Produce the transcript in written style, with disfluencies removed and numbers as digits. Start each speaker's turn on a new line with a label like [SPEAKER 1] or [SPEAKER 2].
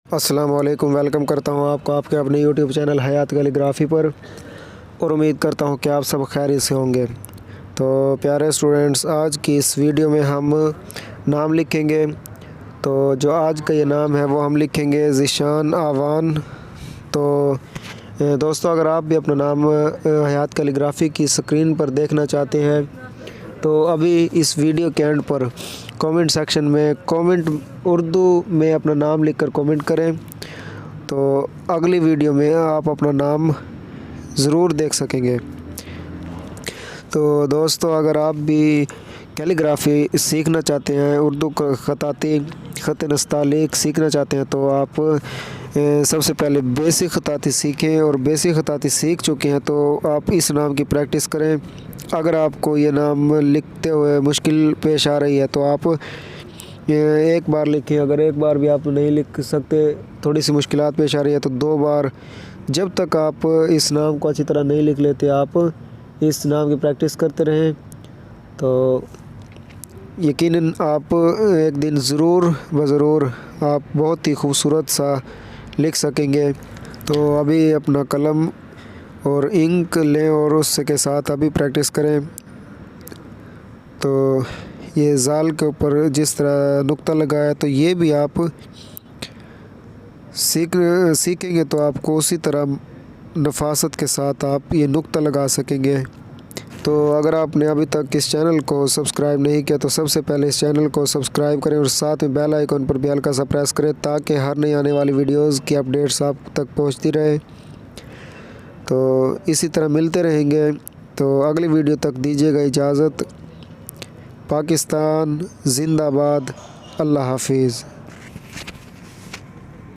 [SPEAKER 1] अस्सलाम वालेकुम। वेलकम करता हूँ आपको आपके अपने यूट्यूब चैनल हयात कैलीग्राफी पर और उम्मीद करता हूँ कि आप सब खैरियत से होंगे। तो प्यारे स्टूडेंट्स, आज की इस वीडियो में हम नाम लिखेंगे। तो जो आज का ये नाम है वो हम लिखेंगे ज़ीशान आवान। तो दोस्तों, अगर आप भी अपना नाम हयात कैलीग्राफी की स्क्रीन पर देखना चाहते हैं तो अभी इस वीडियो के एंड पर कमेंट सेक्शन में कमेंट उर्दू में अपना नाम लिखकर कमेंट करें। तो अगली वीडियो में आप अपना नाम ज़रूर देख सकेंगे। तो दोस्तों, अगर आप भी कैलीग्राफी सीखना चाहते हैं, उर्दू ख़ताती ख़त नस्तालिक सीखना चाहते हैं तो आप सबसे पहले बेसिक ख़ताती सीखें, और बेसिक ख़ताती सीख चुके हैं तो आप इस नाम की प्रैक्टिस करें। अगर आपको ये नाम लिखते हुए मुश्किल पेश आ रही है तो आप एक बार लिखें। अगर एक बार भी आप नहीं लिख सकते, थोड़ी सी मुश्किलात पेश आ रही है तो 2 बार। जब तक आप इस नाम को अच्छी तरह नहीं लिख लेते, आप इस नाम की प्रैक्टिस करते रहें तो यकीनन आप एक दिन ज़रूर आप बहुत ही खूबसूरत सा लिख सकेंगे। तो अभी अपना कलम और इंक लें और उसके साथ अभी प्रैक्टिस करें। तो ये ज़ाल के ऊपर जिस तरह नुक्ता लगाया तो ये भी आप सीखेंगे तो आपको उसी तरह नफासत के साथ आप ये नुक्ता लगा सकेंगे। तो अगर आपने अभी तक इस चैनल को सब्सक्राइब नहीं किया तो सबसे पहले इस चैनल को सब्सक्राइब करें और साथ में बेल आइकन पर भी हल्का सा प्रेस करें ताकि हर नई आने वाली वीडियोज़ की अपडेट्स आप तक पहुँचती रहे। तो इसी तरह मिलते रहेंगे। तो अगली वीडियो तक दीजिएगा इजाज़त। पाकिस्तान जिंदाबाद। अल्लाह हाफिज़।